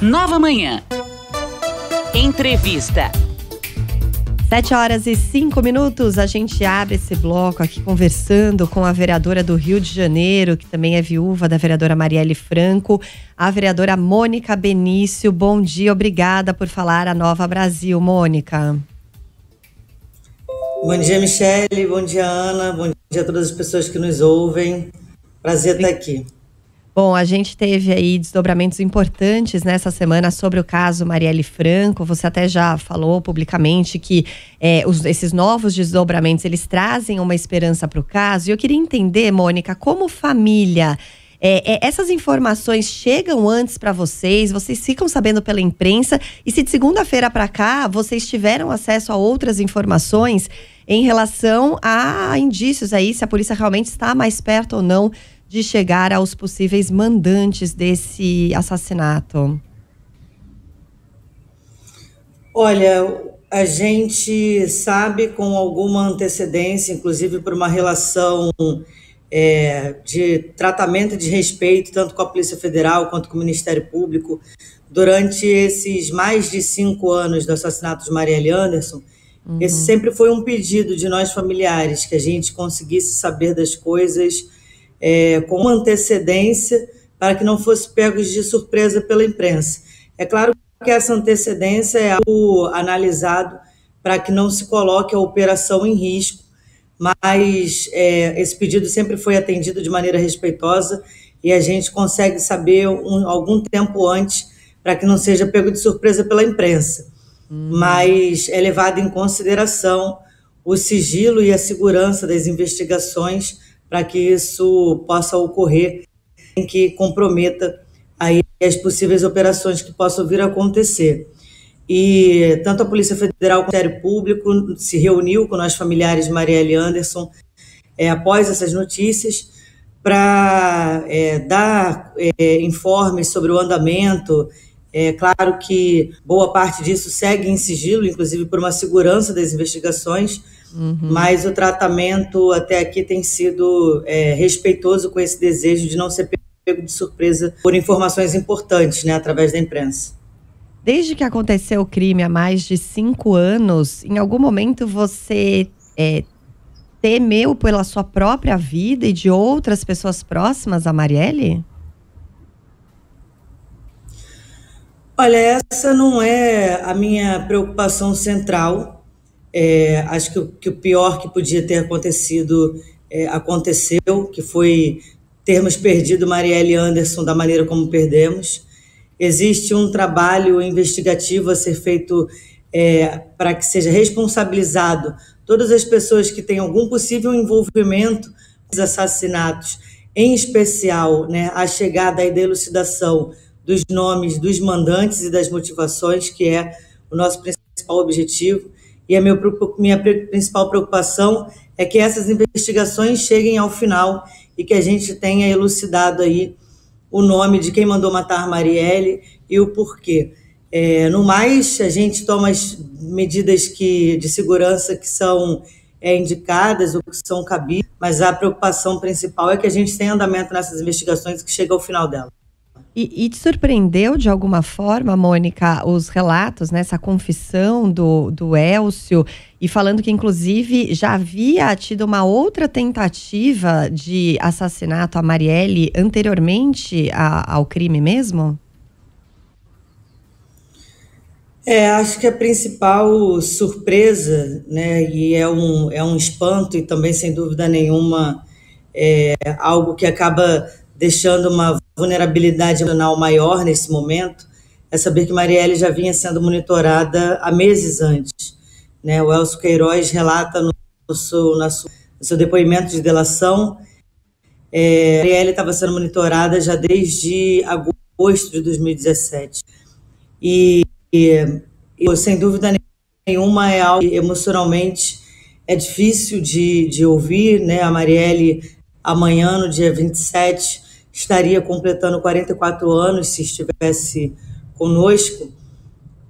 Nova Manhã. Entrevista. 7h05, a gente abre esse bloco aqui conversando com a vereadora do Rio de Janeiro, que também é viúva da vereadora Marielle Franco, a vereadora Mônica Benício. Bom dia, obrigada por falar à Nova Brasil, Mônica. Bom dia, Michele, bom dia, Ana, bom dia a todas as pessoas que nos ouvem. Prazer estar aqui. Bom, a gente teve aí desdobramentos importantes nessa semana sobre o caso Marielle Franco. Você até já falou publicamente que esses novos desdobramentos, eles trazem uma esperança para o caso. E eu queria entender, Mônica, como família, essas informações chegam antes para vocês? Vocês ficam sabendo pela imprensa? E se de segunda-feira para cá vocês tiveram acesso a outras informações em relação a indícios aí, se a polícia realmente está mais perto ou não de chegar aos possíveis mandantes desse assassinato? Olha, a gente sabe com alguma antecedência, inclusive por uma relação de tratamento de respeito, tanto com a Polícia Federal quanto com o Ministério Público, durante esses mais de 5 anos do assassinato de Marielle Anderson. Esse sempre foi um pedido de nós familiares, que a gente conseguisse saber das coisas com antecedência, para que não fosse pegos de surpresa pela imprensa. É claro que essa antecedência é algo analisado para que não se coloque a operação em risco, mas esse pedido sempre foi atendido de maneira respeitosa e a gente consegue saber algum tempo antes, para que não seja pego de surpresa pela imprensa. Mas é levado em consideração o sigilo e a segurança das investigações, para que isso possa ocorrer em que comprometa aí as possíveis operações que possam vir a acontecer. E tanto a Polícia Federal quanto o Ministério Público se reuniu com nós familiares de Marielle Anderson após essas notícias para dar informes sobre o andamento. É claro que boa parte disso segue em sigilo, inclusive por uma segurança das investigações, mas o tratamento até aqui tem sido respeitoso com esse desejo de não ser pego de surpresa por informações importantes, né, através da imprensa. Desde que aconteceu o crime há mais de 5 anos, em algum momento você temeu pela sua própria vida e de outras pessoas próximas a Marielle? Olha, essa não é a minha preocupação central. Acho que o pior que podia ter acontecido aconteceu, que foi termos perdido Marielle Anderson da maneira como perdemos. Existe um trabalho investigativo a ser feito para que seja responsabilizado todas as pessoas que têm algum possível envolvimento com os assassinatos, em especial, né, a chegada aí da elucidação dos nomes dos mandantes e das motivações, que é o nosso principal objetivo. E a minha principal preocupação é que essas investigações cheguem ao final e que a gente tenha elucidado aí o nome de quem mandou matar Marielle e o porquê. No mais, a gente toma as medidas de segurança que são indicadas ou que são cabíveis, mas a preocupação principal é que a gente tenha andamento nessas investigações e que chegue ao final dela. E te surpreendeu de alguma forma, Mônica, os relatos, né, essa confissão do Elcio, e falando que inclusive já havia tido uma outra tentativa de assassinato a Marielle anteriormente ao crime mesmo? Acho que a principal surpresa, né, e é um espanto e também sem dúvida nenhuma algo que acaba deixando uma vulnerabilidade emocional maior nesse momento, é saber que Marielle já vinha sendo monitorada há meses antes, né? O Elcio Queiroz relata no seu depoimento de delação, Marielle estava sendo monitorada já desde agosto de 2017. E sem dúvida nenhuma é algo que emocionalmente é difícil de ouvir, né? A Marielle, amanhã, no dia 27, estaria completando 44 anos, se estivesse conosco,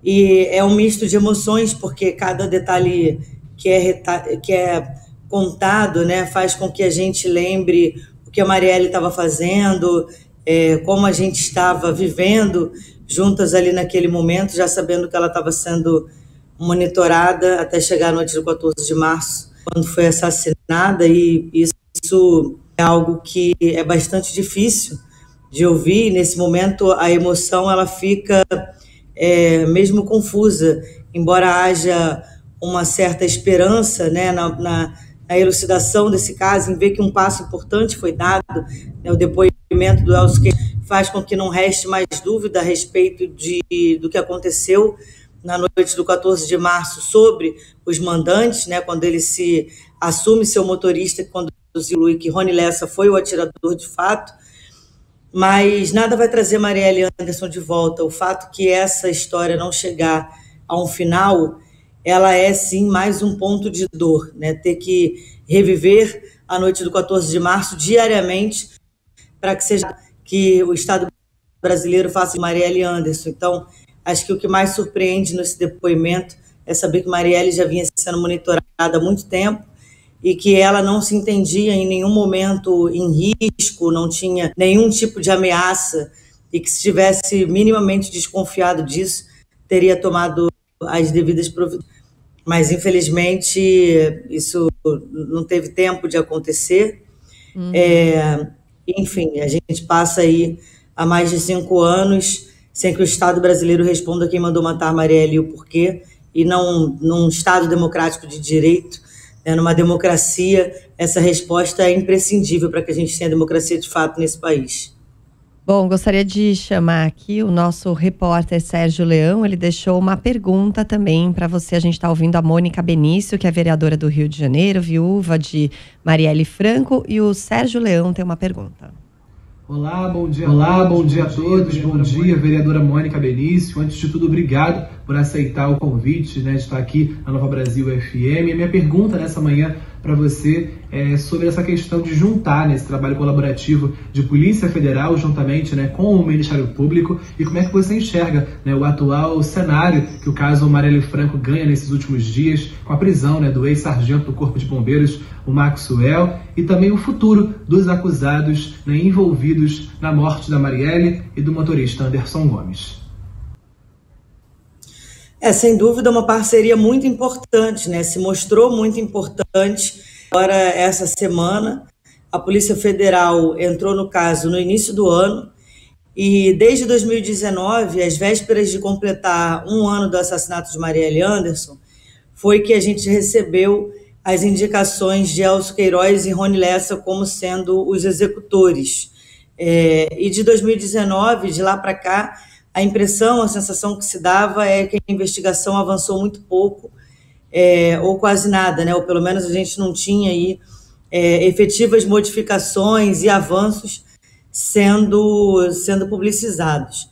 e é um misto de emoções, porque cada detalhe que é contado, né, faz com que a gente lembre o que a Marielle estava fazendo, como a gente estava vivendo juntas ali naquele momento, já sabendo que ela estava sendo monitorada até chegar à noite do 14 de março, quando foi assassinada, e isso é algo que é bastante difícil de ouvir. Nesse momento, a emoção ela fica mesmo confusa, embora haja uma certa esperança, né, na elucidação desse caso, em ver que um passo importante foi dado, né, o depoimento do Elcio Queiroz faz com que não reste mais dúvida a respeito do que aconteceu na noite do 14 de março sobre os mandantes, né, quando ele se assume seu motorista que conduziu e que Rony Lessa foi o atirador de fato. Mas nada vai trazer Marielle Anderson de volta. O fato que essa história não chegar a um final, ela é sim mais um ponto de dor, né? Ter que reviver a noite do 14 de março diariamente para que o Estado brasileiro faça Marielle Anderson. Então, acho que o que mais surpreende nesse depoimento é saber que Marielle já vinha sendo monitorada há muito tempo e que ela não se entendia em nenhum momento em risco, não tinha nenhum tipo de ameaça, e que se tivesse minimamente desconfiado disso, teria tomado as devidas providências. Mas, infelizmente, isso não teve tempo de acontecer. Enfim, a gente passa aí há mais de 5 anos sem que o Estado brasileiro responda quem mandou matar Marielle e o porquê, e não num Estado democrático de direito, numa democracia, essa resposta é imprescindível para que a gente tenha democracia de fato nesse país. Bom, gostaria de chamar aqui o nosso repórter Sérgio Leão. Ele deixou uma pergunta também para você. A gente está ouvindo a Mônica Benício, que é vereadora do Rio de Janeiro, viúva de Marielle Franco, e o Sérgio Leão tem uma pergunta. Olá, bom dia a todos. Bom dia, vereadora Mônica Benício. Antes de tudo, obrigado por aceitar o convite, né, de estar aqui na Nova Brasil FM. A minha pergunta nessa manhã para você é sobre essa questão de juntar nesse trabalho colaborativo de Polícia Federal juntamente, né, com o Ministério Público, e como é que você enxerga, né, o atual cenário que o caso Marielle Franco ganha nesses últimos dias, com a prisão, né, do ex-sargento do Corpo de Bombeiros, o Maxwell, e também o futuro dos acusados, né, envolvidos na morte da Marielle e do motorista Anderson Gomes. Sem dúvida, uma parceria muito importante, né? Se mostrou muito importante. Agora, essa semana, a Polícia Federal entrou no caso no início do ano, e desde 2019, às vésperas de completar 1 ano do assassinato de Marielle Anderson, foi que a gente recebeu as indicações de Elcio Queiroz e Rony Lessa como sendo os executores. E de 2019, de lá para cá, a impressão, a sensação que se dava é que a investigação avançou muito pouco, ou quase nada, né? Ou pelo menos a gente não tinha aí efetivas modificações e avanços sendo publicizados.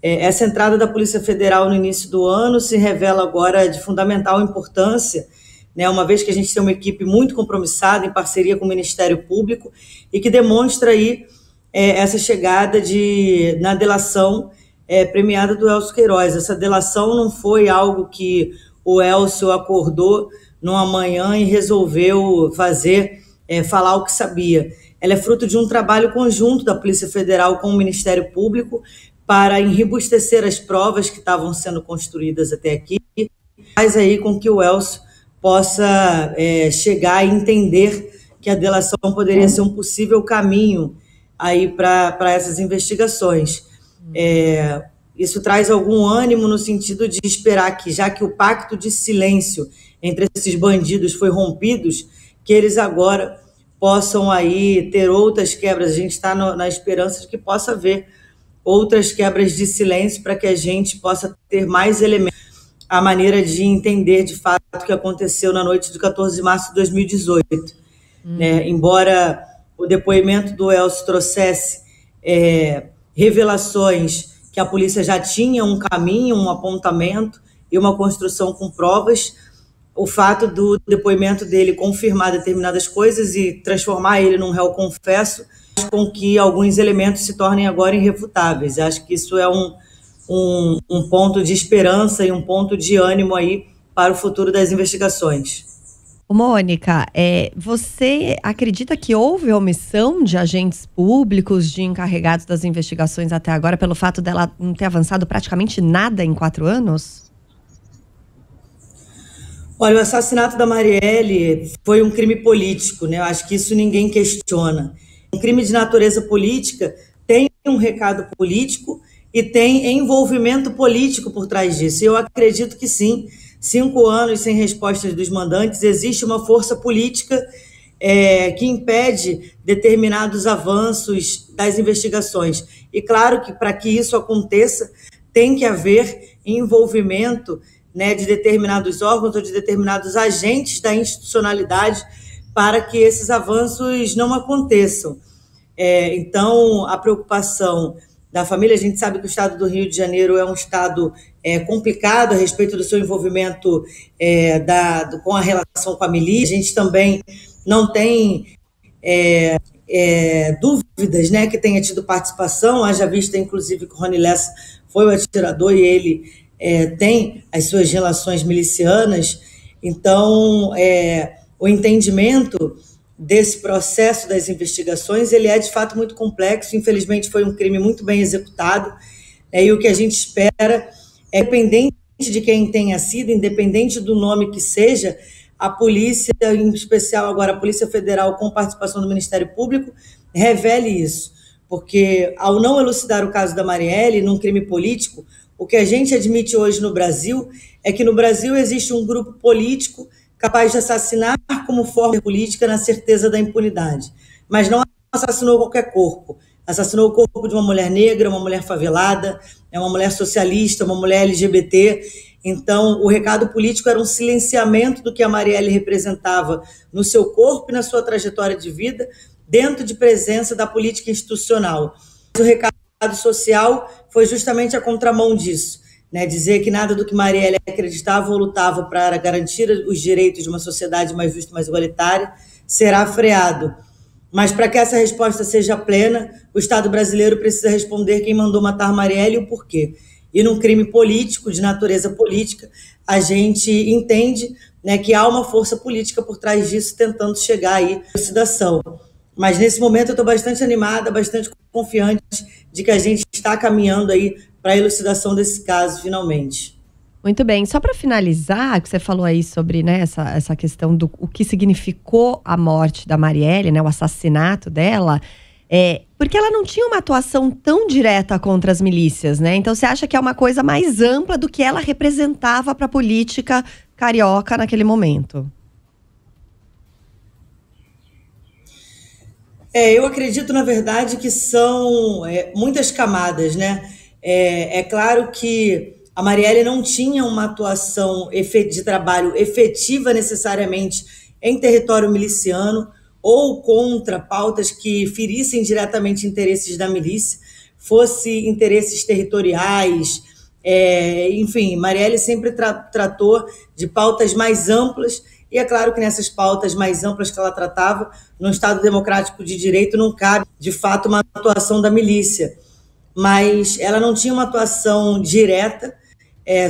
Essa entrada da Polícia Federal no início do ano se revela agora de fundamental importância, né? Uma vez que a gente tem uma equipe muito compromissada, em parceria com o Ministério Público, e que demonstra aí essa chegada na delação premiada do Elcio Queiroz. Essa delação não foi algo que o Elcio acordou numa manhã e resolveu falar o que sabia. Ela é fruto de um trabalho conjunto da Polícia Federal com o Ministério Público para enribustecer as provas que estavam sendo construídas até aqui, faz aí com que o Elcio possa chegar a entender que a delação poderia ser um possível caminho aí para essas investigações. Isso traz algum ânimo no sentido de esperar que, já que o pacto de silêncio entre esses bandidos foi rompido, que eles agora possam aí ter outras quebras. A gente está na esperança de que possa haver outras quebras de silêncio para que a gente possa ter mais elementos, a maneira de entender de fato o que aconteceu na noite de 14 de março de 2018. Embora o depoimento do Elcio trouxesse revelações que a polícia já tinha um caminho, um apontamento e uma construção com provas, o fato do depoimento dele confirmar determinadas coisas e transformar ele num réu confesso faz com que alguns elementos se tornem agora irrefutáveis. Acho que isso é um ponto de esperança e um ponto de ânimo aí para o futuro das investigações. Mônica, você acredita que houve omissão de agentes públicos, de encarregados das investigações até agora, pelo fato dela não ter avançado praticamente nada em 4 anos? Olha, o assassinato da Marielle foi um crime político, né? Eu acho que isso ninguém questiona. Um crime de natureza política tem um recado político e tem envolvimento político por trás disso. E eu acredito que sim. 5 anos sem respostas dos mandantes, existe uma força política que impede determinados avanços das investigações. E claro que para que isso aconteça, tem que haver envolvimento, né, de determinados órgãos ou de determinados agentes da institucionalidade para que esses avanços não aconteçam. Então, a preocupação da família, a gente sabe que o estado do Rio de Janeiro é um estado complicado a respeito do seu envolvimento com a relação com a milícia. A gente também não tem dúvidas, né, que tenha tido participação, haja vista inclusive que o Rony Lessa foi o atirador e ele tem as suas relações milicianas. Então, o entendimento desse processo das investigações, ele é de fato muito complexo. Infelizmente foi um crime muito bem executado, e o que a gente espera é, independente de quem tenha sido, independente do nome que seja, a polícia, em especial agora a Polícia Federal com participação do Ministério Público, revele isso, porque ao não elucidar o caso da Marielle num crime político, o que a gente admite hoje no Brasil é que no Brasil existe um grupo político capaz de assassinar como forma política na certeza da impunidade. Mas não assassinou qualquer corpo. Assassinou o corpo de uma mulher negra, uma mulher favelada, uma mulher socialista, uma mulher LGBT. Então, o recado político era um silenciamento do que a Marielle representava no seu corpo e na sua trajetória de vida, dentro de presença da política institucional. O recado social foi justamente a contramão disso. Né, dizer que nada do que Marielle acreditava ou lutava para garantir os direitos de uma sociedade mais justa e mais igualitária será freado. Mas para que essa resposta seja plena, o Estado brasileiro precisa responder quem mandou matar Marielle e o porquê. E num crime político, de natureza política, a gente entende, né, que há uma força política por trás disso tentando chegar aí à elucidação. Mas nesse momento eu estou bastante animada, bastante confiante de que a gente está caminhando aí para a elucidação desse caso, finalmente. Muito bem. Só para finalizar, que você falou aí sobre, né, essa questão do o que significou a morte da Marielle, né, o assassinato dela, porque ela não tinha uma atuação tão direta contra as milícias, né? Então você acha que é uma coisa mais ampla do que ela representava para a política carioca naquele momento? Eu acredito, na verdade, que são muitas camadas, né? É claro que a Marielle não tinha uma atuação de trabalho efetiva necessariamente em território miliciano ou contra pautas que ferissem diretamente interesses da milícia, fosse interesses territoriais, enfim, Marielle sempre tratou de pautas mais amplas. E é claro que nessas pautas mais amplas que ela tratava, no Estado Democrático de Direito não cabe, de fato, uma atuação da milícia. Mas ela não tinha uma atuação direta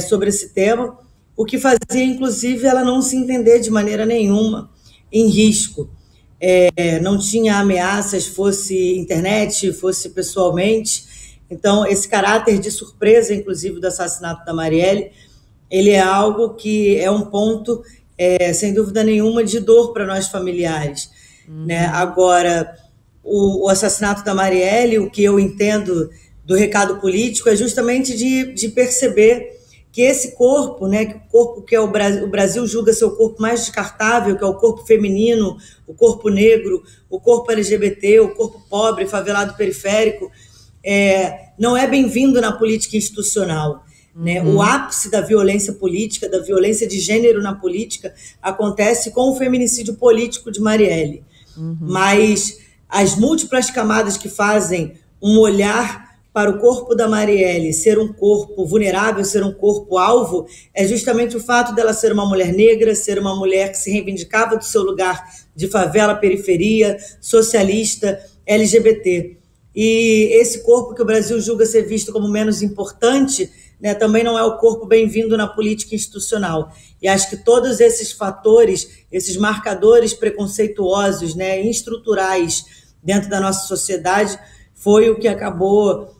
sobre esse tema, o que fazia, inclusive, ela não se entender de maneira nenhuma em risco. Não tinha ameaças, fosse internet, fosse pessoalmente. Então, esse caráter de surpresa, inclusive, do assassinato da Marielle, ele é algo que é um ponto sem dúvida nenhuma, de dor para nós familiares. Né? Agora, o assassinato da Marielle, o que eu entendo do recado político é justamente de perceber que esse corpo, né, que o corpo que o Brasil julga ser o corpo mais descartável, que é o corpo feminino, o corpo negro, o corpo LGBT, o corpo pobre, favelado periférico, não é bem-vindo na política institucional. Né? O ápice da violência política, da violência de gênero na política, acontece com o feminicídio político de Marielle. Mas as múltiplas camadas que fazem um olhar para o corpo da Marielle ser um corpo vulnerável, ser um corpo alvo, é justamente o fato dela ser uma mulher negra, ser uma mulher que se reivindicava do seu lugar de favela, periferia, socialista, LGBT. E esse corpo que o Brasil julga ser visto como menos importante, né, também não é o corpo bem-vindo na política institucional. E acho que todos esses fatores, esses marcadores preconceituosos, né, estruturais dentro da nossa sociedade, foi o que acabou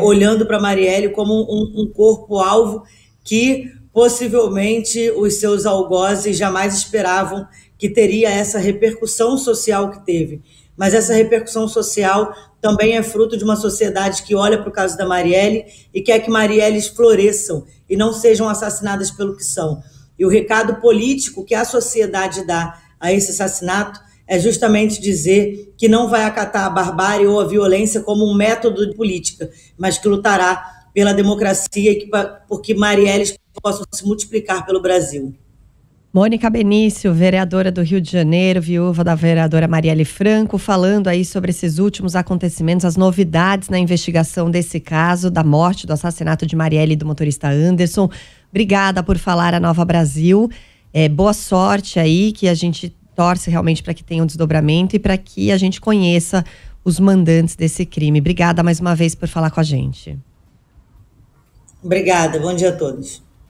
olhando para Marielle como um corpo-alvo que possivelmente os seus algozes jamais esperavam que teria essa repercussão social que teve. Mas essa repercussão social também é fruto de uma sociedade que olha para o caso da Marielle e quer que Marielles floresçam e não sejam assassinadas pelo que são. E o recado político que a sociedade dá a esse assassinato é justamente dizer que não vai acatar a barbárie ou a violência como um método de política, mas que lutará pela democracia e porque Marielles possam se multiplicar pelo Brasil. Mônica Benício, vereadora do Rio de Janeiro, viúva da vereadora Marielle Franco, falando aí sobre esses últimos acontecimentos, as novidades na investigação desse caso, da morte, do assassinato de Marielle e do motorista Anderson. Obrigada por falar à Nova Brasil. Boa sorte aí, que a gente torce realmente para que tenha um desdobramento e para que a gente conheça os mandantes desse crime. Obrigada mais uma vez por falar com a gente. Obrigada, bom dia a todos.